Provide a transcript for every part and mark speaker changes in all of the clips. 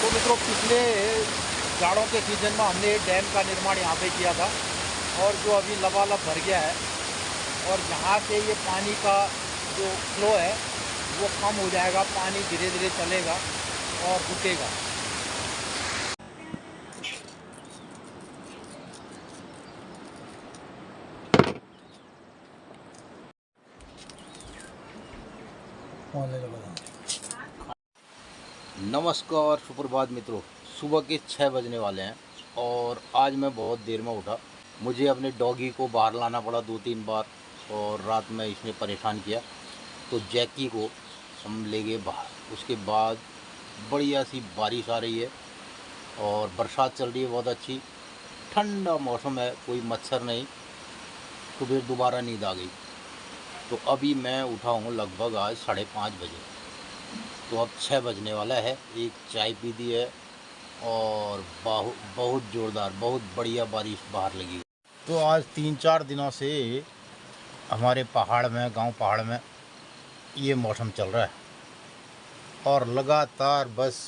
Speaker 1: तो मित्रों, पिछले जाड़ों के सीज़न में हमने डैम का निर्माण यहाँ पे किया था और जो अभी लबालब भर गया है और यहाँ से ये पानी का जो फ्लो है वो कम हो जाएगा, पानी धीरे धीरे चलेगा और रुकेगा। नमस्कार, सुप्रभात मित्रों। सुबह के 6 बजने वाले हैं और आज मैं बहुत देर में उठा। मुझे अपने डॉगी को बाहर लाना पड़ा 2-3 बार और रात में इसने परेशान किया, तो जैकी को हम ले गए बाहर। उसके बाद बढ़िया सी बारिश आ रही है और बरसात चल रही है बहुत अच्छी। ठंडा मौसम है, कोई मच्छर नहीं, तो फिर दोबारा नींद आ गई। तो अभी मैं उठा हूँ लगभग आज 5:30 बजे। तो अब 6 बजने वाला है। एक चाय पी दी है और बहुत ज़ोरदार, बहुत बढ़िया बारिश बाहर लगी। तो आज 3-4 दिनों से हमारे पहाड़ में, गांव पहाड़ में ये मौसम चल रहा है और लगातार बस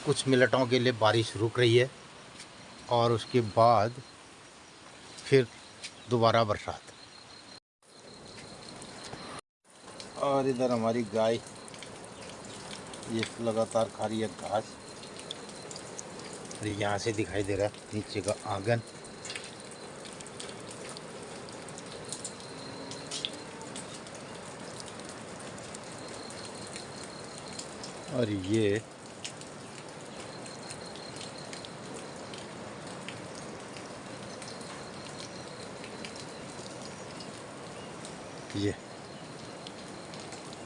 Speaker 1: कुछ मिनटों के लिए बारिश रुक रही है और उसके बाद फिर दोबारा बरसात। और इधर हमारी गाय ये लगातार खा रही है घास। और यहाँ से दिखाई दे रहा है नीचे का आंगन। और ये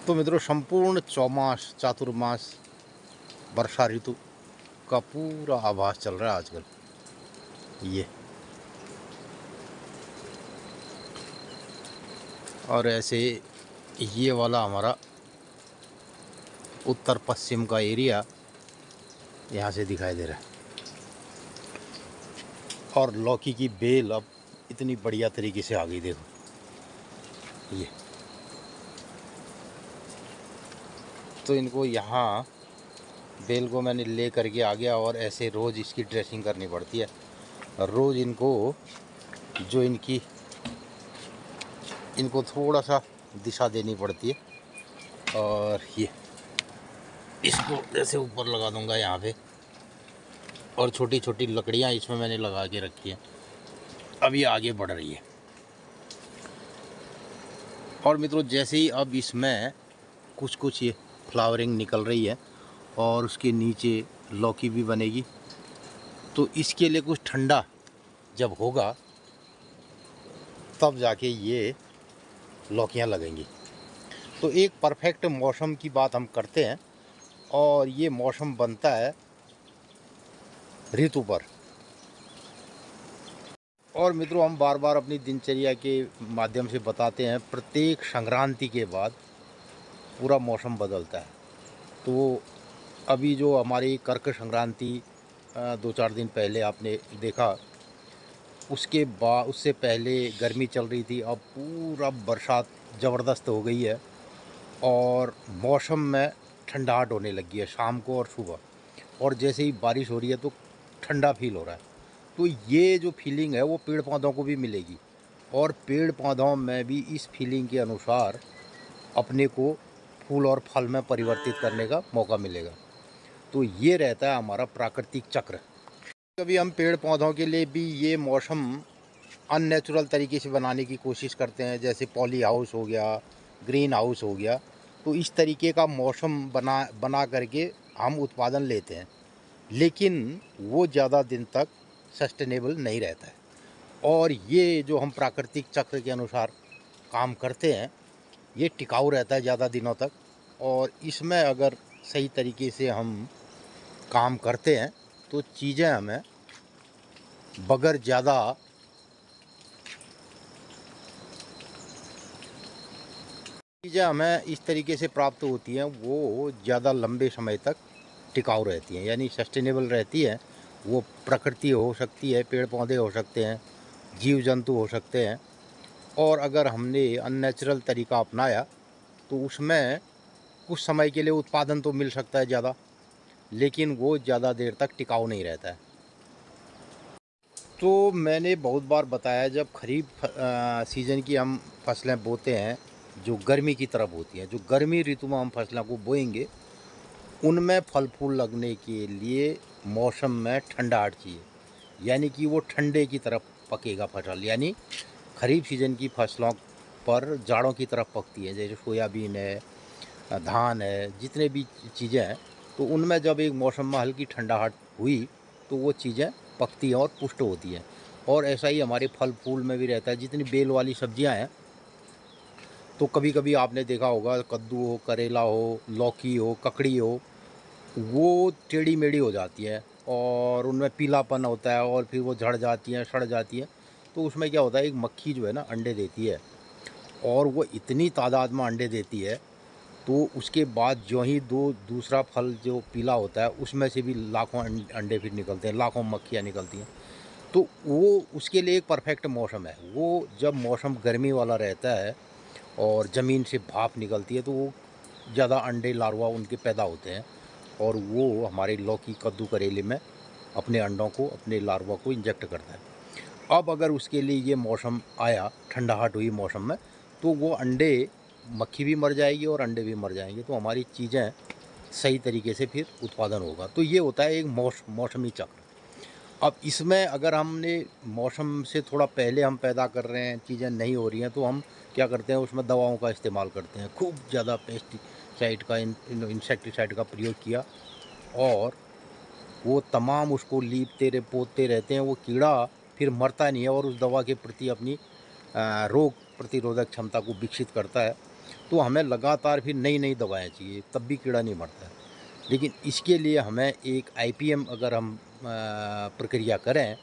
Speaker 1: तो मित्रों, संपूर्ण चौमास चातुर्मास वर्षा ऋतु का पूरा आभास चल रहा है आजकल। ये और ऐसे ये वाला हमारा उत्तर पश्चिम का एरिया यहाँ से दिखाई दे रहा है। और लौकी की बेल अब इतनी बढ़िया तरीके से आ गई, देखो ये। तो इनको यहाँ बेल को मैंने ले करके आ गया और ऐसे रोज़ इसकी ड्रेसिंग करनी पड़ती है। रोज़ इनको जो इनको थोड़ा सा दिशा देनी पड़ती है। और ये इसको ऐसे ऊपर लगा दूंगा यहाँ पे, और छोटी छोटी लकड़ियाँ इसमें मैंने लगा के रखी हैं। अब ये आगे बढ़ रही है। और मित्रों, जैसे ही अब इसमें कुछ ये फ्लावरिंग निकल रही है और उसके नीचे लौकी भी बनेगी, तो इसके लिए कुछ ठंडा जब होगा तब जाके ये लौकियाँ लगेंगी। तो एक परफेक्ट मौसम की बात हम करते हैं और ये मौसम बनता है ऋतु पर। और मित्रों, हम बार बार अपनी दिनचर्या के माध्यम से बताते हैं, प्रत्येक संक्रांति के बाद पूरा मौसम बदलता है। तो अभी जो हमारी कर्क संक्रांति 2-4 दिन पहले आपने देखा, उससे पहले गर्मी चल रही थी। अब पूरा बरसात ज़बरदस्त हो गई है और मौसम में ठंडाहट होने लगी है शाम को और सुबह। और जैसे ही बारिश हो रही है तो ठंडा फील हो रहा है। तो ये जो फीलिंग है वो पेड़ पौधों को भी मिलेगी और पेड़ पौधों में भी इस फीलिंग के अनुसार अपने को फूल और फल में परिवर्तित करने का मौका मिलेगा। तो ये रहता है हमारा प्राकृतिक चक्र। कभी हम पेड़ पौधों के लिए भी ये मौसम अननेचुरल तरीके से बनाने की कोशिश करते हैं, जैसे पॉली हाउस हो गया, ग्रीन हाउस हो गया। तो इस तरीके का मौसम बना करके हम उत्पादन लेते हैं, लेकिन वो ज़्यादा दिन तक सस्टेनेबल नहीं रहता है। और ये जो हम प्राकृतिक चक्र के अनुसार काम करते हैं ये टिकाऊ रहता है ज़्यादा दिनों तक। और इसमें अगर सही तरीके से हम काम करते हैं तो चीज़ें हमें बगैर ज़्यादा इस तरीके से प्राप्त होती हैं, वो ज़्यादा लंबे समय तक टिकाऊ रहती हैं, यानी सस्टेनेबल रहती है। वो प्रकृति हो सकती है, पेड़ पौधे हो सकते हैं, जीव जंतु हो सकते हैं। और अगर हमने अननेचुरल तरीका अपनाया तो उसमें कुछ समय के लिए उत्पादन तो मिल सकता है ज़्यादा, लेकिन वो ज़्यादा देर तक टिकाऊ नहीं रहता है। तो मैंने बहुत बार बताया, जब खरीफ सीज़न की हम फसलें बोते हैं जो गर्मी की तरफ होती हैं, जो गर्मी ऋतु में हम फसलों को बोएंगे, उनमें फल फूल लगने के लिए मौसम में ठंडाहट चाहिए, यानी कि वो ठंडे की तरफ पकेगा फसल। यानी खरीफ सीज़न की फसलों पर जाड़ों की तरफ पकती है, जैसे सोयाबीन है, धान है, जितने भी चीज़ें हैं, तो उनमें जब एक मौसम में हल्की ठंडाहट हुई तो वो चीज़ें पकती हैं और पुष्ट होती हैं। और ऐसा ही हमारे फल फूल में भी रहता है। जितनी बेल वाली सब्जियां हैं, तो कभी कभी आपने देखा होगा, कद्दू हो, करेला हो, लौकी हो, ककड़ी हो, वो टेढ़ी मेढ़ी हो जाती है और उनमें पीलापन होता है और फिर वो झड़ जाती हैं, सड़ जाती हैं। तो उसमें क्या होता है, एक मक्खी जो है ना अंडे देती है, और वो इतनी तादाद में अंडे देती है, तो उसके बाद जो ही दूसरा फल जो पीला होता है, उसमें से भी लाखों अंडे फिर निकलते हैं, लाखों मक्खियाँ निकलती हैं। तो वो उसके लिए एक परफेक्ट मौसम है। वो जब मौसम गर्मी वाला रहता है और ज़मीन से भाप निकलती है, तो वो ज़्यादा अंडे लार्वा उनके पैदा होते हैं, और वो हमारे लौकी, कद्दू, करेले में अपने अंडों को, अपने लार्वा को इंजेक्ट करता है। अब अगर उसके लिए ये मौसम आया, ठंडाहट हुई मौसम में, तो वो अंडे, मक्खी भी मर जाएगी और अंडे भी मर जाएंगे, तो हमारी चीज़ें सही तरीके से फिर उत्पादन होगा। तो ये होता है एक मौसमी चक्र। अब इसमें अगर हमने मौसम से थोड़ा पहले हम पैदा कर रहे हैं, चीज़ें नहीं हो रही हैं, तो हम क्या करते हैं, उसमें दवाओं का इस्तेमाल करते हैं। खूब ज़्यादा पेस्टिसाइड का, इंसेक्टिसाइड का प्रयोग किया, और वो तमाम उसको लीपते रहे, पोतते रहते हैं। वो कीड़ा फिर मरता नहीं है और उस दवा के प्रति अपनी रोग प्रतिरोधक क्षमता को विकसित करता है। तो हमें लगातार फिर नई नई दवाएं चाहिए, तब भी कीड़ा नहीं मरता है। लेकिन इसके लिए हमें एक आईपीएम अगर हम प्रक्रिया करें,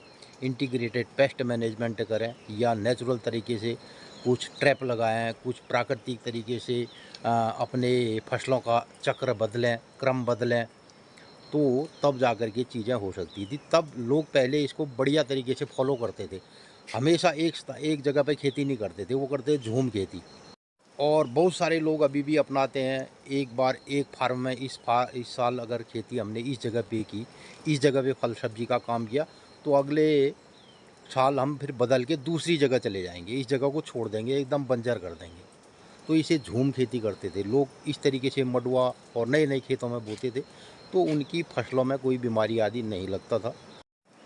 Speaker 1: इंटीग्रेटेड पेस्ट मैनेजमेंट करें, या नेचुरल तरीके से कुछ ट्रैप लगाएं, कुछ प्राकृतिक तरीके से अपने फसलों का चक्र बदलें, क्रम बदलें, तो तब जा कर के चीज़ें हो सकती थी। तब लोग पहले इसको बढ़िया तरीके से फॉलो करते थे। हमेशा एक जगह पे खेती नहीं करते थे, वो करते थे झूम खेती। और बहुत सारे लोग अभी भी अपनाते हैं, एक बार एक फार्म में इस साल अगर खेती हमने इस जगह पे की, इस जगह पे फल सब्जी का काम किया, तो अगले साल हम फिर बदल के दूसरी जगह चले जाएंगे, इस जगह को छोड़ देंगे, एकदम बंजर कर देंगे। तो इसे झूम खेती करते थे लोग। इस तरीके से मडुआ और नए नए खेतों में बोते थे, तो उनकी फसलों में कोई बीमारी आदि नहीं लगता था।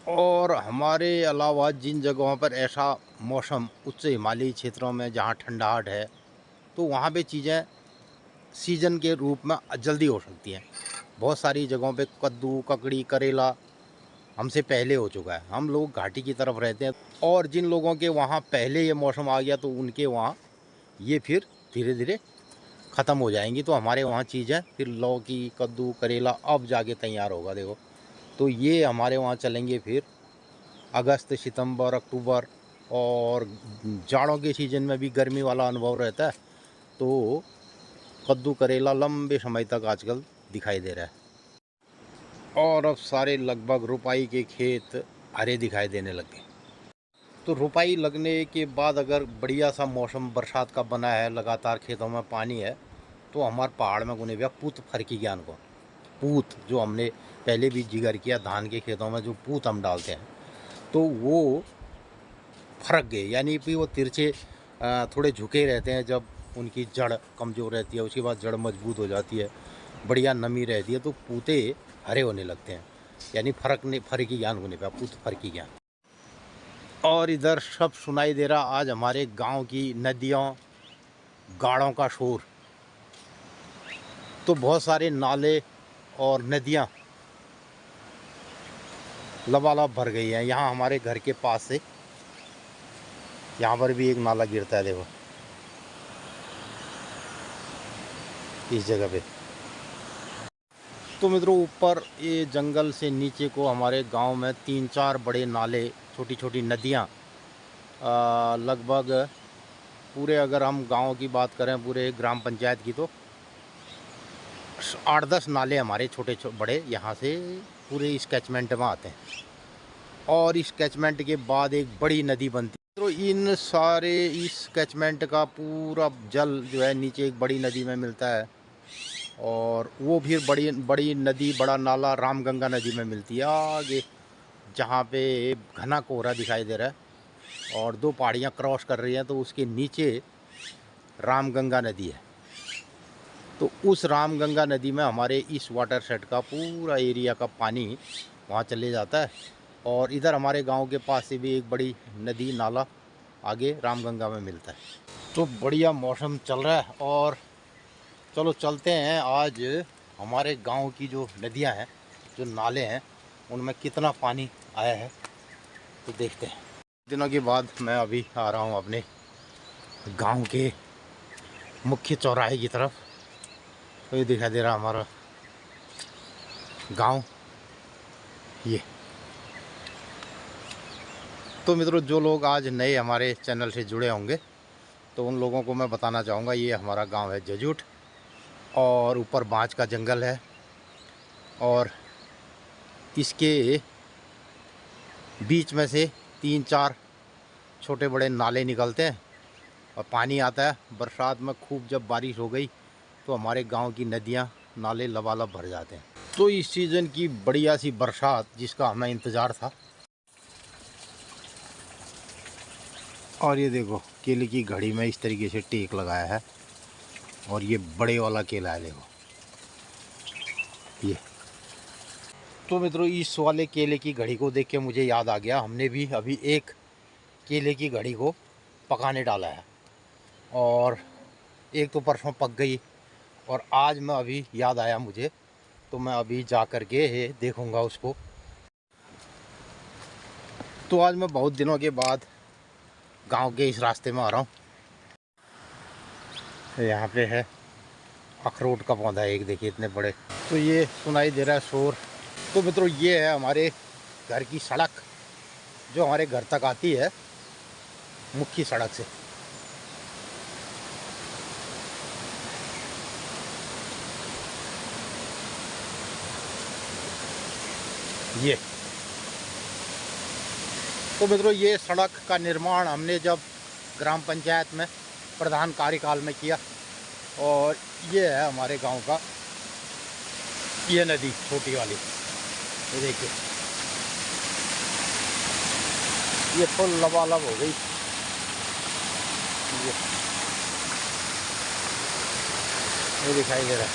Speaker 1: और हमारे अलावा जिन जगहों पर ऐसा मौसम, उच्च हिमालयी क्षेत्रों में जहाँ ठंडाहट है, तो वहाँ पे चीज़ें सीजन के रूप में जल्दी हो सकती हैं। बहुत सारी जगहों पे कद्दू, ककड़ी, करेला हमसे पहले हो चुका है। हम लोग घाटी की तरफ रहते हैं, और जिन लोगों के वहाँ पहले ये मौसम आ गया, तो उनके वहाँ ये फिर धीरे धीरे ख़त्म हो जाएंगी। तो हमारे वहाँ चीज़ें फिर लौकी, कद्दू, करेला अब जाके तैयार होगा, देखो। तो ये हमारे वहाँ चलेंगे फिर अगस्त, सितंबर, अक्टूबर। और जाड़ों के सीज़न में भी गर्मी वाला अनुभव रहता है, तो कद्दू, करेला लंबे समय तक आजकल दिखाई दे रहा है। और अब सारे लगभग रुपाई के खेत हरे दिखाई देने लगे। तो रुपाई लगने के बाद अगर बढ़िया सा मौसम बरसात का बना है, लगातार खेतों में पानी है, तो हमारे पहाड़ में गुने भैया पूत फरकी ज्ञान को, पूत जो हमने पहले भी जिक्र किया, धान के खेतों में जो पूत हम डालते हैं, तो वो फरक गए। यानी कि वो तिरछे थोड़े झुके रहते हैं। जब उनकी जड़ कमज़ोर रहती है, उसके बाद जड़ मजबूत हो जाती है, बढ़िया नमी रहती है, तो पूते हरे होने लगते हैं। यानी फर्की ज्ञान होने पर पूत फर्की ज्ञान। और इधर सब सुनाई दे रहा आज हमारे गांव की नदियों, गाड़ों का शोर। तो बहुत सारे नाले और नदियां लबालब भर गई हैं। यहाँ हमारे घर के पास से यहाँ पर भी एक नाला गिरता है, देखो इस जगह पे। तो मित्रों, ऊपर ये जंगल से नीचे को हमारे गांव में 3-4 बड़े नाले, छोटी छोटी नदियाँ, लगभग पूरे, अगर हम गांव की बात करें पूरे ग्राम पंचायत की, तो 8-10 नाले हमारे छोटे बड़े यहाँ से पूरे इस कैचमेंट में आते हैं। और इस कैचमेंट के बाद एक बड़ी नदी बनती है। तो इस कैचमेंट का पूरा जल जो है नीचे एक बड़ी नदी में मिलता है, और वो भी बड़ी बड़ी नदी, बड़ा नाला रामगंगा नदी में मिलती है आगे, जहाँ पे घना कोहरा दिखाई दे रहा है और दो पहाड़ियाँ क्रॉस कर रही हैं, तो उसके नीचे रामगंगा नदी है। तो उस रामगंगा नदी में हमारे इस वाटर शेड का पूरा एरिया का पानी वहाँ चले जाता है। और इधर हमारे गांव के पास से भी एक बड़ी नदी नाला आगे रामगंगा में मिलता है। तो बढ़िया मौसम चल रहा है और चलो चलते हैं आज हमारे गांव की जो नदियां हैं, जो नाले हैं, उनमें कितना पानी आया है तो देखते हैं। दिनों के बाद मैं अभी आ रहा हूं अपने गांव के मुख्य चौराहे की तरफ। तो ये दिखाई दे रहा हमारा गांव ये। तो मित्रों, जो लोग आज नए हमारे चैनल से जुड़े होंगे तो उन लोगों को मैं बताना चाहूँगा, ये हमारा गांव है जजूट और ऊपर बांज का जंगल है और इसके बीच में से 3-4 छोटे बड़े नाले निकलते हैं और पानी आता है। बरसात में खूब जब बारिश हो गई तो हमारे गांव की नदियां नाले लबालब भर जाते हैं। तो इस सीज़न की बढ़िया सी बरसात जिसका हमें इंतज़ार था। और ये देखो, केले की घड़ी में इस तरीके से टेक लगाया है और ये बड़े वाला केला है, देखो ये। तो मित्रों, इस वाले केले की घड़ी को देख के मुझे याद आ गया, हमने भी अभी एक केले की घड़ी को पकाने डाला है और एक तो परसों पक गई और आज मैं अभी याद आया मुझे, तो मैं अभी जा कर के देखूँगा उसको। तो आज मैं बहुत दिनों के बाद गांव के इस रास्ते में आ रहा हूँ। यहाँ पे है अखरोट का पौधा एक, देखिए इतने बड़े। तो ये सुनाई दे रहा है शोर। तो मित्रों, ये है हमारे घर की सड़क जो हमारे घर तक आती है मुख्य सड़क से। ये तो मित्रों, ये सड़क का निर्माण हमने जब ग्राम पंचायत में प्रधान कार्यकाल में किया और ये है हमारे गांव का ये नदी छोटी वाली, ये देखिए ये फुल लबालब हो गई। ये दिखाई दे रहा है।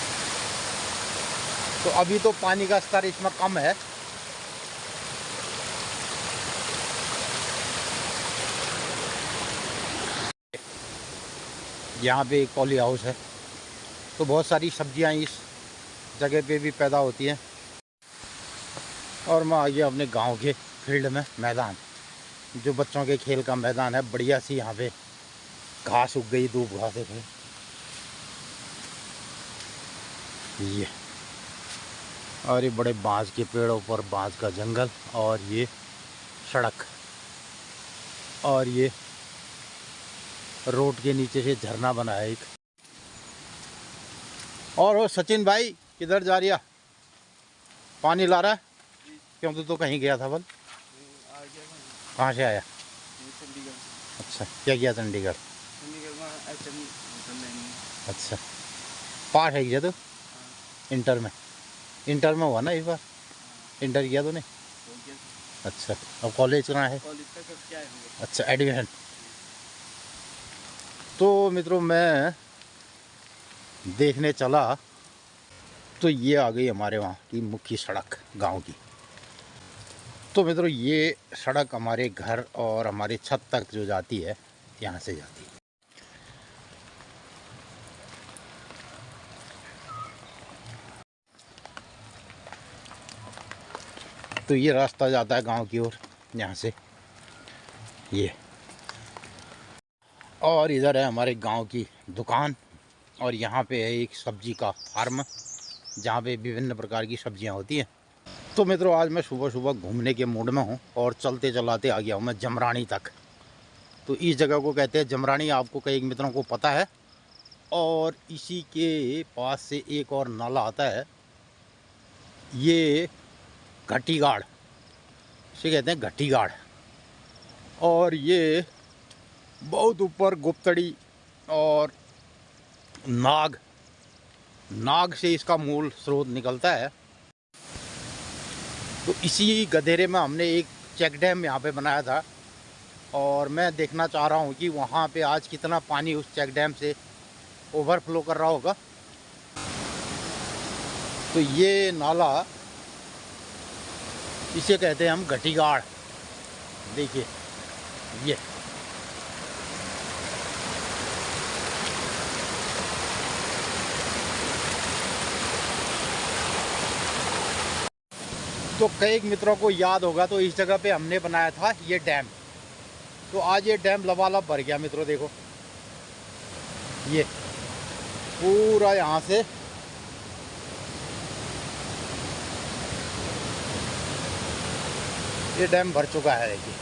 Speaker 1: तो अभी तो पानी का स्तर इसमें कम है। यहाँ पे एक पॉली हाउस है, तो बहुत सारी सब्जियाँ इस जगह पे भी पैदा होती हैं। और मैं आ गया अपने गांव के फील्ड में, मैदान जो बच्चों के खेल का मैदान है। बढ़िया सी यहाँ पे घास उग गई, दूब घास है ये। और ये बड़े बांस के पेड़ों पर बांस का जंगल और ये सड़क और ये रोड के नीचे से झरना बना है एक। और वो सचिन भाई किधर जा रही है? पानी ला रहा है? क्यों, तो कहीं गया था बल? कहाँ से आया? अच्छा, क्या किया चंडीगढ़? अच्छा, पास है क्या तो? इंटर में हुआ ना इस बार? इंटर किया तो नहीं? अच्छा, अब कॉलेज कहाँ है? अच्छा, एडमिशन। तो मित्रों, मैं देखने चला तो ये आ गई हमारे वहाँ की मुख्य सड़क गांव की। तो मित्रों, ये सड़क हमारे घर और हमारे छत तक जो जाती है, यहाँ से जाती है। तो ये रास्ता जाता है गांव की ओर यहाँ से ये। और इधर है हमारे गांव की दुकान और यहाँ पे है एक सब्जी का फार्म जहाँ पे विभिन्न प्रकार की सब्जियाँ होती हैं। तो मित्रों, आज मैं सुबह सुबह घूमने के मूड में हूँ और चलते चलाते आ गया हूँ मैं जमरानी तक। तो इस जगह को कहते हैं जमरानी, आपको कई मित्रों को पता है। और इसी के पास से एक और नाला आता है, ये घटीगाड़, इसे कहते हैं घटीगाड़। और ये बहुत ऊपर गुप्तड़ी और नाग नाग से इसका मूल स्रोत निकलता है। तो इसी गधेरे में हमने एक चेक डैम यहाँ पे बनाया था और मैं देखना चाह रहा हूँ कि वहाँ पे आज कितना पानी उस चेक डैम से ओवरफ्लो कर रहा होगा। तो ये नाला, इसे कहते हैं हम घटीगाड़। देखिए ये तो कई मित्रों को याद होगा, तो इस जगह पे हमने बनाया था ये डैम। तो आज ये डैम लबालब भर गया मित्रों। देखो ये पूरा यहाँ से ये डैम भर चुका है। देखिए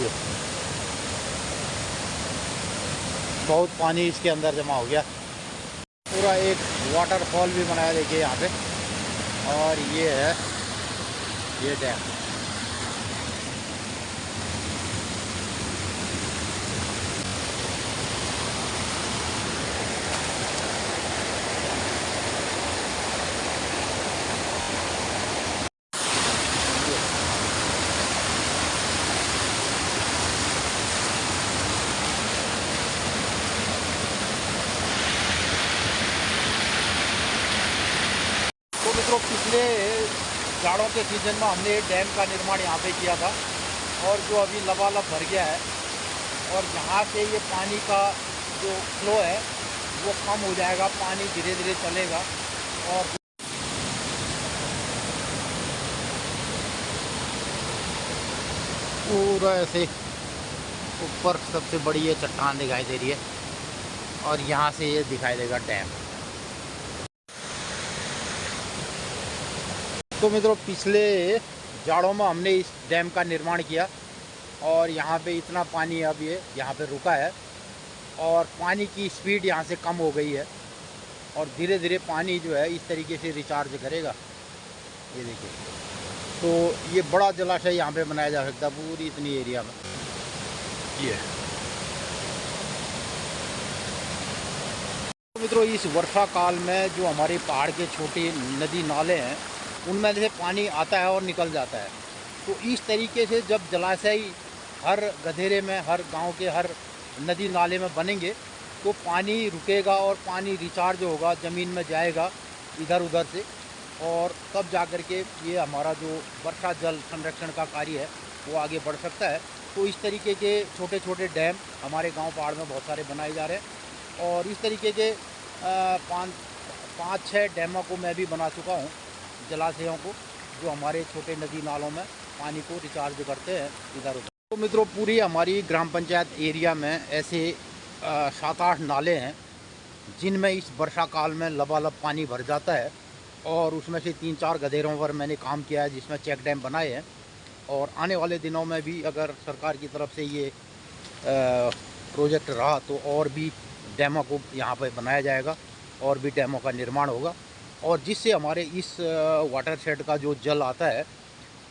Speaker 1: ये बहुत पानी इसके अंदर जमा हो गया। पूरा एक वाटरफॉल भी बनाया देखिए यहाँ पे। और ये है ये डैम। तो मित्रों पिछले जाड़ों के सीज़न में हमने डैम का निर्माण यहाँ पे किया था और जो अभी लबालब भर गया है और यहाँ से ये पानी का जो फ्लो है वो कम हो जाएगा, पानी धीरे धीरे चलेगा। और पूरा ऐसे ऊपर सबसे बड़ी ये चट्टान दिखाई दे रही है और यहाँ से ये दिखाई देगा डैम। तो मित्रों पिछले जाड़ों में हमने इस डैम का निर्माण किया और यहाँ पे इतना पानी अब ये यहाँ पे रुका है और पानी की स्पीड यहाँ से कम हो गई है और धीरे धीरे पानी जो है इस तरीके से रिचार्ज करेगा। ये देखिए, तो ये बड़ा जलाशय यहाँ पे बनाया जा सकता है पूरी इतनी एरिया में। ये तो मित्रों इस वर्षा काल में जो हमारे पहाड़ के छोटे नदी नाले हैं उनमें से पानी आता है और निकल जाता है। तो इस तरीके से जब जलाशय हर गधेरे में, हर गांव के हर नदी नाले में बनेंगे तो पानी रुकेगा और पानी रिचार्ज होगा, ज़मीन में जाएगा इधर उधर से, और तब जा कर के ये हमारा जो वर्षा जल संरक्षण का कार्य है वो आगे बढ़ सकता है। तो इस तरीके के छोटे छोटे डैम हमारे गांव पहाड़ में बहुत सारे बनाए जा रहे हैं और इस तरीके के 5-6 डैमों को मैं भी बना चुका हूँ, जलाशयों को, जो हमारे छोटे नदी नालों में पानी को रिचार्ज करते हैं इधर उधर। तो मित्रों पूरी हमारी ग्राम पंचायत एरिया में ऐसे 7-8 नाले हैं जिनमें इस वर्षा काल में लबालब पानी भर जाता है और उसमें से 3-4 गधेरों पर मैंने काम किया है जिसमें चेक डैम बनाए हैं। और आने वाले दिनों में भी अगर सरकार की तरफ से ये प्रोजेक्ट रहा तो और भी डैमों को यहाँ पर बनाया जाएगा और भी डैमों का निर्माण होगा और जिससे हमारे इस वाटर शेड का जो जल आता है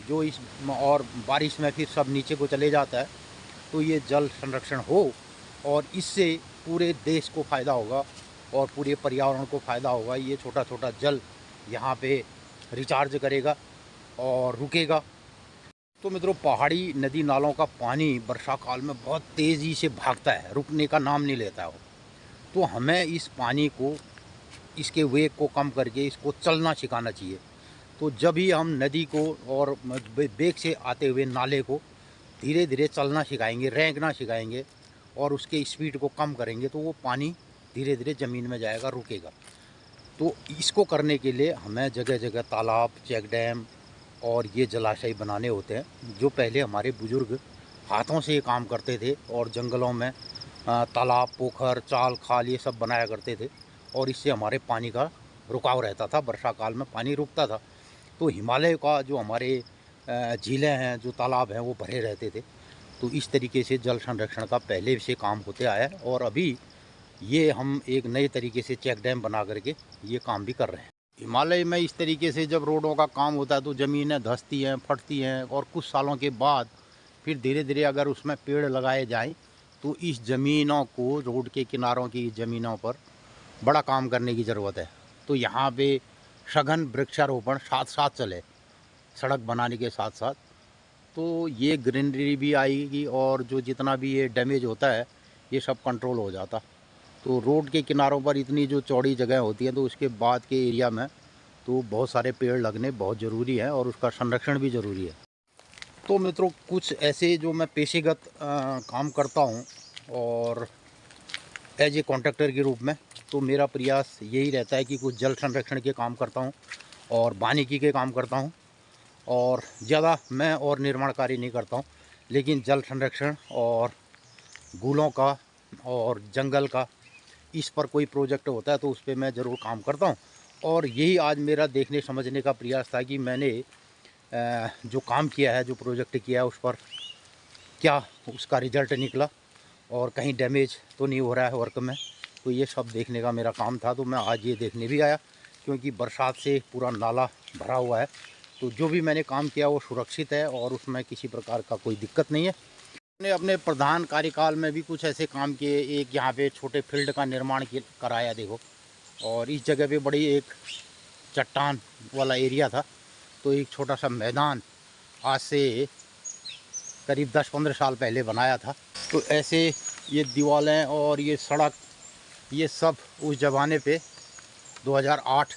Speaker 1: जो इस और बारिश में फिर सब नीचे को चले जाता है, तो ये जल संरक्षण हो और इससे पूरे देश को फ़ायदा होगा और पूरे पर्यावरण को फ़ायदा होगा। ये छोटा छोटा जल यहाँ पे रिचार्ज करेगा और रुकेगा। तो मित्रों पहाड़ी नदी नालों का पानी वर्षा काल में बहुत तेज़ी से भागता है, रुकने का नाम नहीं लेता है। तो हमें इस पानी को, इसके वेग को कम करके इसको चलना सिखाना चाहिए। तो जब ही हम नदी को और वेग से आते हुए नाले को धीरे धीरे चलना सिखाएंगे, रेंगना सिखाएंगे और उसके स्पीड को कम करेंगे तो वो पानी धीरे धीरे ज़मीन में जाएगा, रुकेगा। तो इसको करने के लिए हमें जगह जगह तालाब, चेक डैम और ये जलाशय बनाने होते हैं, जो पहले हमारे बुज़ुर्ग हाथों से ये काम करते थे और जंगलों में तालाब, पोखर, चाल, खाल ये सब बनाया करते थे और इससे हमारे पानी का रुकाव रहता था, वर्षा काल में पानी रुकता था। तो हिमालय का जो हमारे झीलें हैं, जो तालाब हैं, वो भरे रहते थे। तो इस तरीके से जल संरक्षण का पहले से काम होते आया है और अभी ये हम एक नए तरीके से चेक डैम बना करके ये काम भी कर रहे हैं। हिमालय में इस तरीके से जब रोडों का काम होता है तो ज़मीनें धंसती हैं, फटती हैं और कुछ सालों के बाद फिर धीरे धीरे अगर उसमें पेड़ लगाए जाएँ तो इस ज़मीनों को, रोड के किनारों की ज़मीनों पर बड़ा काम करने की ज़रूरत है। तो यहाँ पे सघन वृक्षारोपण साथ साथ चले, सड़क बनाने के साथ साथ, तो ये ग्रीनरी भी आएगी और जो जितना भी ये डैमेज होता है ये सब कंट्रोल हो जाता। तो रोड के किनारों पर इतनी जो चौड़ी जगह होती है, तो उसके बाद के एरिया में तो बहुत सारे पेड़ लगने बहुत ज़रूरी है और उसका संरक्षण भी ज़रूरी है। तो मित्रों, कुछ ऐसे जो मैं पेशेगत काम करता हूँ और एज ए कॉन्ट्रैक्टर के रूप में, तो मेरा प्रयास यही रहता है कि कुछ जल संरक्षण के काम करता हूँ और वानिकी के काम करता हूँ, और ज़्यादा मैं और निर्माण कार्य नहीं करता हूँ, लेकिन जल संरक्षण और गूलों का और जंगल का, इस पर कोई प्रोजेक्ट होता है तो उस पर मैं ज़रूर काम करता हूँ। और यही आज मेरा देखने समझने का प्रयास था कि मैंने जो काम किया है, जो प्रोजेक्ट किया है, उस पर क्या उसका रिज़ल्ट निकला और कहीं डैमेज तो नहीं हो रहा है वर्क में। तो ये सब देखने का मेरा काम था, तो मैं आज ये देखने भी आया, क्योंकि बरसात से पूरा नाला भरा हुआ है। तो जो भी मैंने काम किया वो सुरक्षित है और उसमें किसी प्रकार का कोई दिक्कत नहीं है। मैंने अपने प्रधान कार्यकाल में भी कुछ ऐसे काम किए। एक यहाँ पे छोटे फील्ड का निर्माण कराया, देखो, और इस जगह पे बड़ी एक चट्टान वाला एरिया था, तो एक छोटा सा मैदान आज से करीब 10-15 साल पहले बनाया था। तो ऐसे ये दीवारें और ये सड़क, ये सब उस ज़माने पे 2008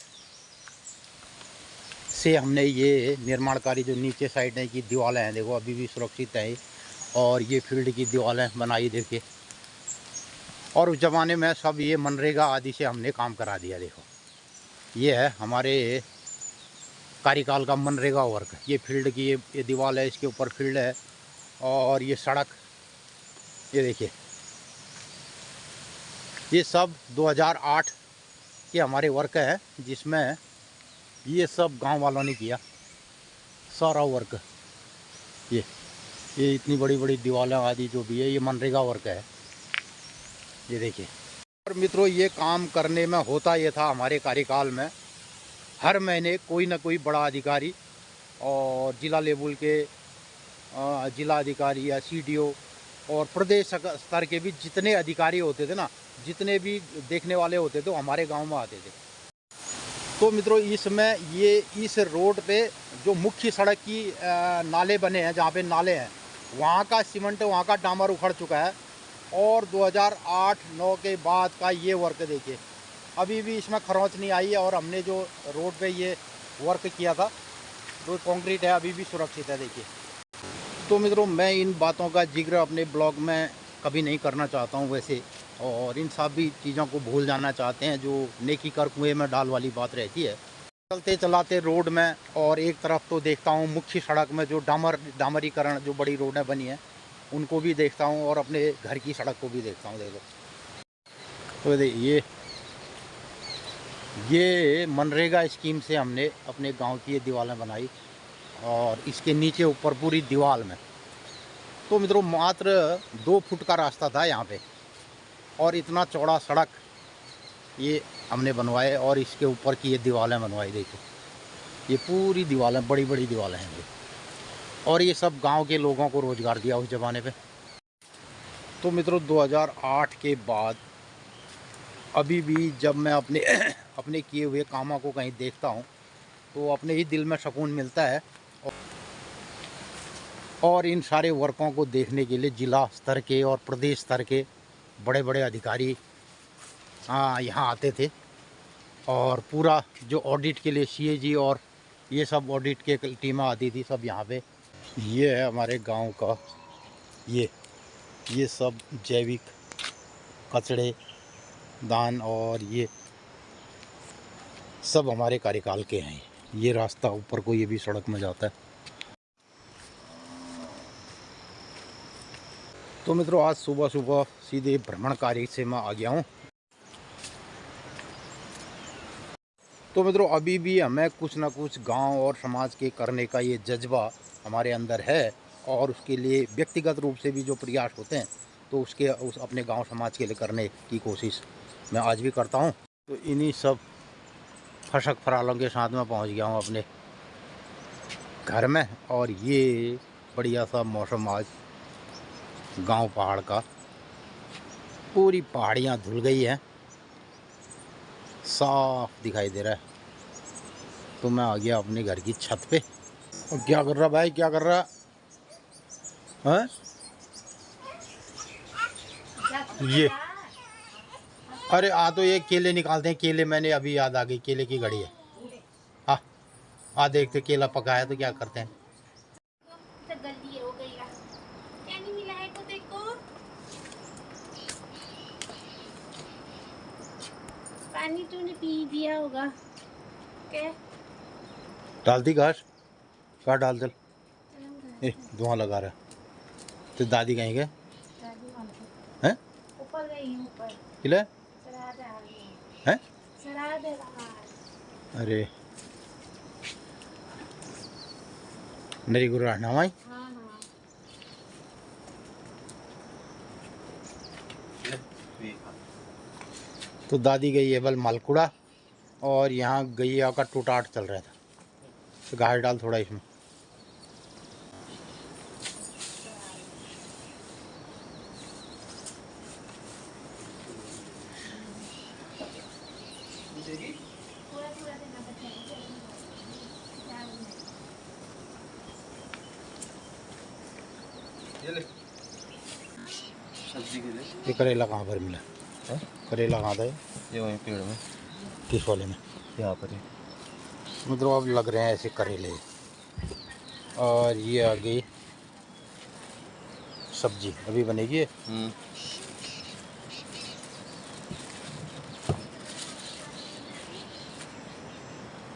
Speaker 1: से हमने ये निर्माण कार्य, जो नीचे साइड है की दीवारें हैं, देखो अभी भी सुरक्षित है, और ये फील्ड की दीवारें बनाई देखिए। और उस ज़माने में सब ये मनरेगा आदि से हमने काम करा दिया। देखो ये है हमारे कार्यकाल का मनरेगा वर्क। ये फील्ड की ये दीवार है, इसके ऊपर फील्ड है, और ये सड़क, ये देखिए, ये सब 2008 के हमारे वर्क है, जिसमें ये सब गांव वालों ने किया सारा वर्क। ये इतनी बड़ी बड़ी दीवारें आदि जो भी है, ये मनरेगा वर्क है, ये देखिए। और मित्रों, ये काम करने में होता ये था हमारे कार्यकाल में, हर महीने कोई ना कोई बड़ा अधिकारी और जिला लेवल के जिला अधिकारी या सीडीओ और प्रदेश स्तर के भी जितने अधिकारी होते थे ना, जितने भी देखने वाले होते थे, हमारे गांव में आते थे। तो मित्रों, इसमें ये इस रोड पे जो मुख्य सड़क की नाले बने हैं, जहाँ पे नाले हैं, वहाँ का सीमेंट, वहाँ का डामर उखड़ चुका है। और 2008-9 के बाद का ये वर्क देखिए, अभी भी इसमें खरोंच नहीं आई है। और हमने जो रोड पे ये वर्क किया था, जो कंक्रीट है, अभी भी सुरक्षित है, देखिए। तो मित्रों, मैं इन बातों का जिक्र अपने ब्लॉग में कभी नहीं करना चाहता हूँ वैसे, और इन सभी चीज़ों को भूल जाना चाहते हैं जो नेकी कर कुएं में डाल वाली बात रहती है। चलते चलाते रोड में, और एक तरफ तो देखता हूँ मुख्य सड़क में जो डामरीकरण, जो बड़ी रोडें बनी हैं, उनको भी देखता हूँ, और अपने घर की सड़क को भी देखता हूँ। देखो तो ये मनरेगा स्कीम से हमने अपने गांव की ये दीवारें बनाई, और इसके नीचे ऊपर पूरी दीवार में, तो मित्रों मात्र 2 फुट का रास्ता था यहाँ पे, और इतना चौड़ा सड़क ये हमने बनवाए, और इसके ऊपर की ये दीवारें बनवाई। देखो ये पूरी दीवारें, बड़ी बड़ी दीवारें हैं ये, और ये सब गांव के लोगों को रोज़गार दिया उस ज़माने पे। तो मित्रों, 2008 के बाद अभी भी जब मैं अपने अपने किए हुए कामों को कहीं देखता हूँ, तो अपने ही दिल में सुकून मिलता है। और इन सारे वर्कों को देखने के लिए जिला स्तर के और प्रदेश स्तर के बड़े बड़े अधिकारी यहाँ आते थे, और पूरा जो ऑडिट के लिए सीएजी और ये सब ऑडिट के टीमें आती थी, सब यहाँ पे। ये है हमारे गांव का ये सब जैविक कचड़े दान, और ये सब हमारे कार्यकाल के हैं। ये रास्ता ऊपर को ये भी सड़क में जाता है। तो मित्रों, आज सुबह सुबह सीधे भ्रमणकारी से मैं आ गया हूँ। तो मित्रों, अभी भी हमें कुछ ना कुछ गांव और समाज के करने का ये जज्बा हमारे अंदर है, और उसके लिए व्यक्तिगत रूप से भी जो प्रयास होते हैं, तो उस अपने गांव समाज के लिए करने की कोशिश मैं आज भी करता हूं। तो इन्हीं सब फशक फरालों के साथ में पहुंच गया हूं अपने घर में, और ये बढ़िया सा मौसम आज गांव पहाड़ का पूरी पहाड़ियाँ धुल गई हैं, साफ दिखाई दे रहा है। तो मैं आ गया अपने घर की छत पे। और क्या कर रहा भाई, क्या कर रहा है? ये अरे आ तो ये केले निकालते हैं, केले मैंने अभी याद आ गई, केले की घड़ी है। हाँ आ देखते केला पका है तो क्या करते हैं।
Speaker 2: पानी तूने पी दिया होगा क्या?
Speaker 1: डाल दी घास, कहाँ डाल दल, धुआं लगा रहा है। तो दादी कहीं गए हैं?
Speaker 2: ऊपर गई ऊपर
Speaker 1: किले हैं? अरे नरी गुरु रहना भाई। तो दादी गई है बल मालकुड़ा, और यहाँ गैया का टूटाट चल रहा था, तो घास डाल थोड़ा इसमें। ये करेला कहाँ पर मिला है? करेला कहाँ था ये वहीं पेड़ में। किस वाले में? यहाँ पर ही। मतलब अब लग रहे हैं ऐसे करेले। और ये आ गई सब्जी, अभी बनेगी।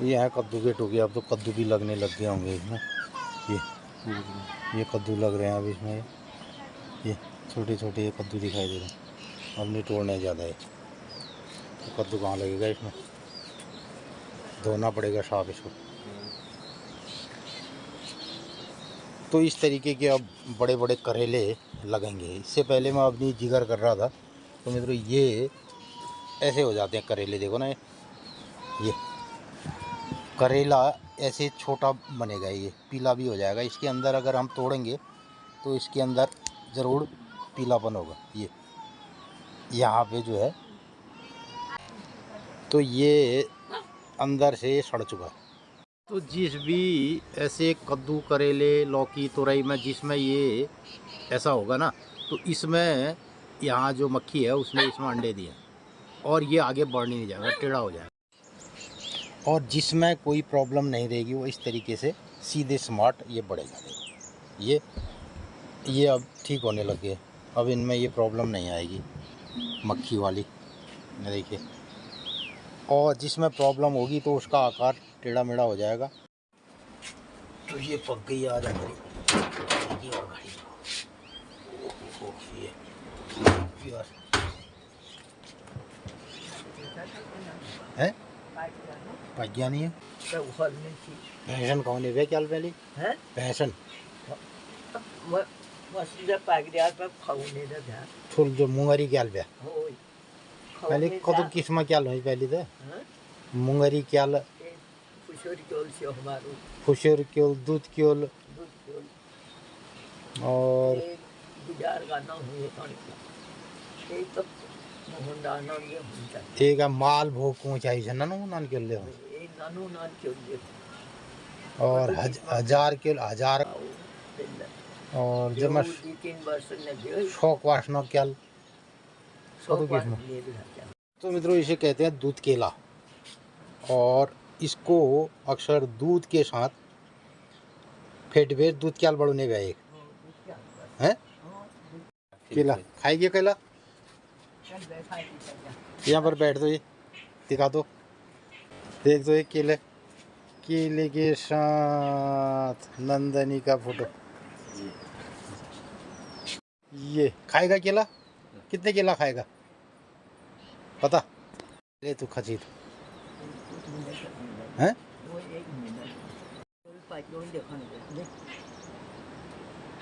Speaker 1: ये है कद्दू के टोके, अब तो कद्दू भी लगने लग गए होंगे इसमें। ये कद्दू लग रहे हैं अभी इसमें, ये छोटे छोटे कद्दू दिखाई दे रहे हैं। अब नहीं तोड़ने ज़्यादा है, तो कद्दू कहाँ लगेगा इसमें, धोना पड़ेगा साफ इसको। तो इस तरीके के अब बड़े बड़े करेले लगेंगे। इससे पहले मैं अपनी जिगर कर रहा था, तो मित्रों ये ऐसे हो जाते हैं करेले, देखो ना ये करेला ऐसे छोटा बनेगा, ये पीला भी हो जाएगा। इसके अंदर अगर हम तोड़ेंगे तो इसके अंदर ज़रूर पीलापन होगा। ये यहाँ पे जो है, तो ये अंदर से सड़ चुका। तो जिस भी ऐसे कद्दू करेले लौकी तुरई में जिसमें ये ऐसा होगा ना, तो इसमें यहाँ जो मक्खी है उसने इसमें अंडे दिए और ये आगे बढ़ नहीं जाएगा, टेढ़ा हो जाएगा। और जिसमें कोई प्रॉब्लम नहीं रहेगी वो इस तरीके से सीधे स्मार्ट ये बढ़ेगा। ये अब ठीक होने लग गए, अब इनमें ये प्रॉब्लम नहीं आएगी मक्खी वाली, देखिए। और जिसमें प्रॉब्लम होगी तो उसका आकार टेढ़ा मेढ़ा हो जाएगा। तो ये पक गई आज हमारी और घड़ी है पक नहीं है। भैंसन कौन है क्या पहले है भैंसन फुल जो मुंगरी क्या पहले कत किस्म क्या लो पहले तो मुंगरी क्या खुशर क्योल दूध क्योल और एक माल भोग को चाहिए नानू नान के ले और 1000 के 1000 और जब मैं शौक वासना क्या तो मित्रों इसे कहते हैं दूध केला, और इसको अक्सर दूध के साथ फेट भेज दूध क्या बढ़ने गए एक है केला खाएगी केला। यहाँ पर बैठ दो, ये दिखा दो, देख दो ये केले केले के साथ नंदनी का फोटो। ये खाएगा केला, कितने केला खाएगा पता ले तू खची हैं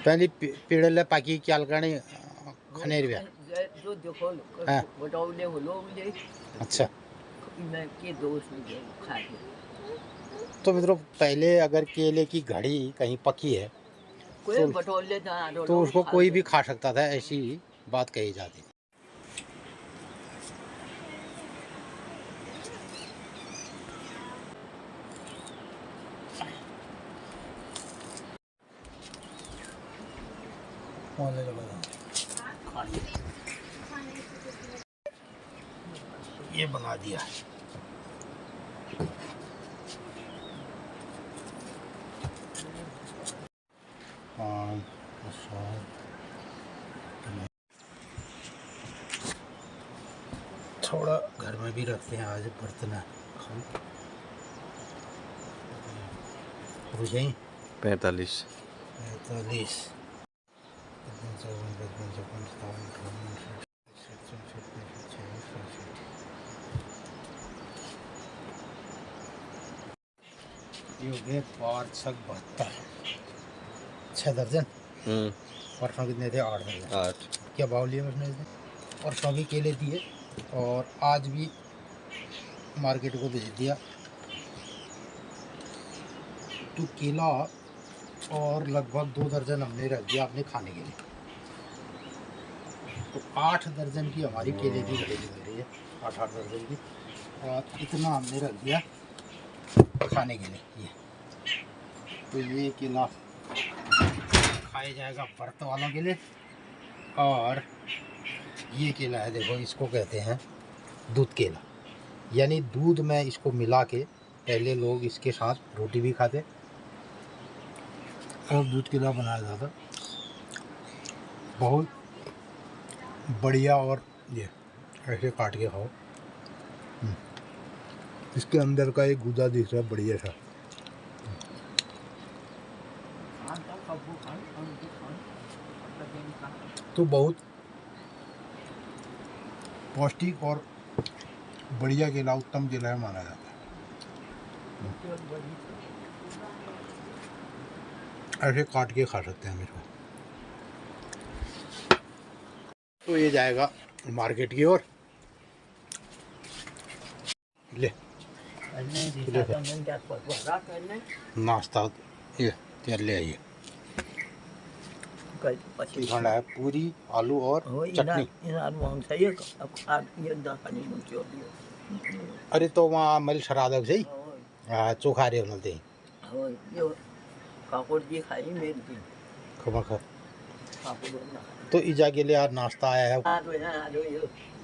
Speaker 1: पहली पेड़ले पाकी क्या करने खनेर व्या अच्छा। तो मित्रों पहले अगर केले की घड़ी कहीं पकी है तो उसको कोई भी खा सकता था, ऐसी बात कही जाती। ये बना दिया। थोड़ा घर में भी रखते हैं, आज बर्तन है।
Speaker 3: 45
Speaker 1: ये हो गए 572 6 दर्जन। परसों कितने थे? 8 दर्जन।
Speaker 3: 8
Speaker 1: क्या भाव लिए उसने? परसों भी केले दिए और आज भी मार्केट को भेज दिया। तो केला और लगभग 2 दर्जन हमने रख दिया अपने खाने के लिए। तो 8 दर्जन की हमारी केले की खरीदी हो रही है, 8 दर्जन की, और इतना हमने रख दिया खाने के लिए। ये तो ये केला खाया जाएगा व्रत वालों के लिए। और ये केला है, देखो इसको कहते हैं दूध केला, यानी दूध में इसको मिला के पहले लोग इसके साथ रोटी भी खाते और दूध केला बनाया जाता। बहुत बढ़िया। और ये ऐसे काट के खाओ। इसके अंदर का एक गुदा दिख रहा है बढ़िया सा। तो बहुत पौष्टिक और बढ़िया केला, उत्तम केला माना जाता है। ऐसे काट के खा सकते हैं हम इसको। तो ये जाएगा मार्केट की ओर। ले नाश्ता ये तैयार ले आइए। खाना है पूरी, आलू और चटनी। अरे तो वहाँ मल शरादक सही चोखा रे बोलते हैं। खबर खबर तो ईजा के लिए आज नाश्ता आया है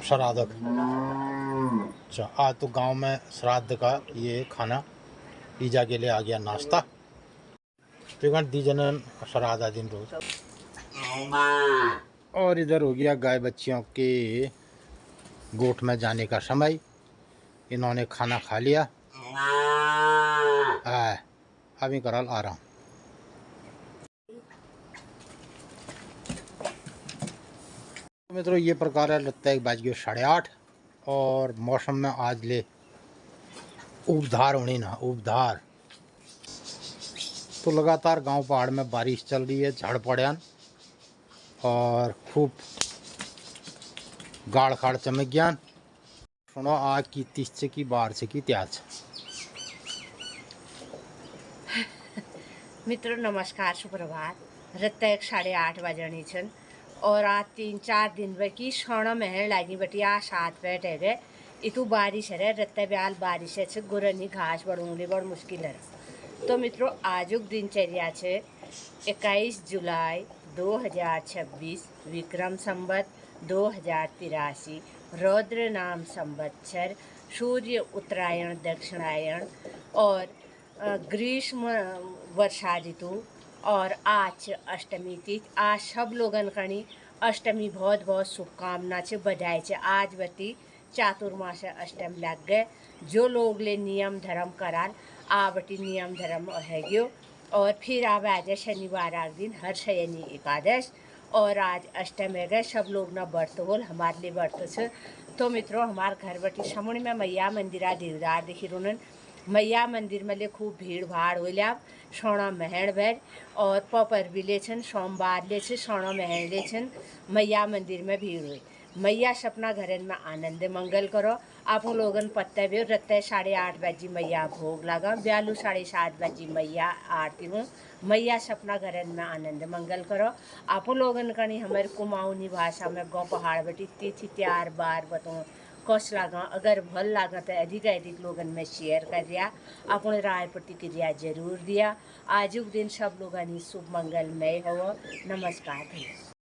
Speaker 1: श्राद्धक। अच्छा, आज तो गांव में श्राद्ध का ये खाना ईजा के लिए आ गया नाश्ता। दीजन श्राद्ध दिन रोज। और इधर हो गया गाय बच्चियों के गोठ में जाने का समय। इन्होंने खाना खा लिया। अभी कराल आ रहा हूँ। मित्रों ये प्रकार है, लगता है 8:30 और मौसम में आज ले उपधार होनी ना उपधार। तो लगातार गांव पहाड़ में बारिश चल रही है, झाड़ पड़ियान और खूब गाड़ खाड़ चमक गयान। सुनो आज की 30 की 12 की त्याज।
Speaker 2: मित्रों नमस्कार, सुप्रभात। रत्ता 8:30 बजनी छन और आज 3-4 दिन बकी सोना महल लागी बटिया 7 पेट है गए। इतु बारिश है रत्ता ब्याल बारिश है गुरनी घास बढ़ूंगे बड़ मुश्किल है। तो मित्रों आजुक दिनचर्या छे 21 जुलाई 2026 विक्रम संवत 2083 रौद्र नाम संवत्सर सूर्य उत्तरायण दक्षिणायण और ग्रीष्म वर्षा ऋतु। और आज अष्टमी तिथि। आज सब लोगन कणी अष्टमी बहुत बहुत शुभकामना छे, बधाई छे। आज बती चातुर्मास अष्टम लग गए। जो लोग ले नियम धर्म कराल आ बटी नियम धर्म है गयो। और फिर आवे आज शनिवार आग दिन हर शयनी एकादश और आज अष्टम है गए। सब लोग ना व्रत होल, हमारे लिए व्रत छे। तो मित्रों हमारे घर बटी समुण में मैया मंदिरा धीरदार देखी रोनन मैया मंदिर में ले खूब भीड़ भाड़ हो लिया। सोना महण भर और पपर भी ले छन, सोमवार ले छे सोना महण ले छन। मैया मंदिर में भीड़ हुई। मैया सपना घरन में आनंद मंगल करो। आप लोगन पत्ते भी रत्ते 8:30 बजे मैया भोग लगा, ब्यालू 7:30 बजे मैया आरती हूँ। मैया सपना घरन में आनंद मंगल करो। आप लोगन कनी हमारे कुमाऊनी भाषा में गौ पहाड़ बटी तिथि त्यार बार बताऊँ कस लगा। अगर भल लगा तो अधिक लोगन में शेयर कर दिया, अपने राय प्रतिक्रिया जरूर दिया। आजुक दिन सब लोगन ही शुभ मंगलमय हो। नमस्कार भैया।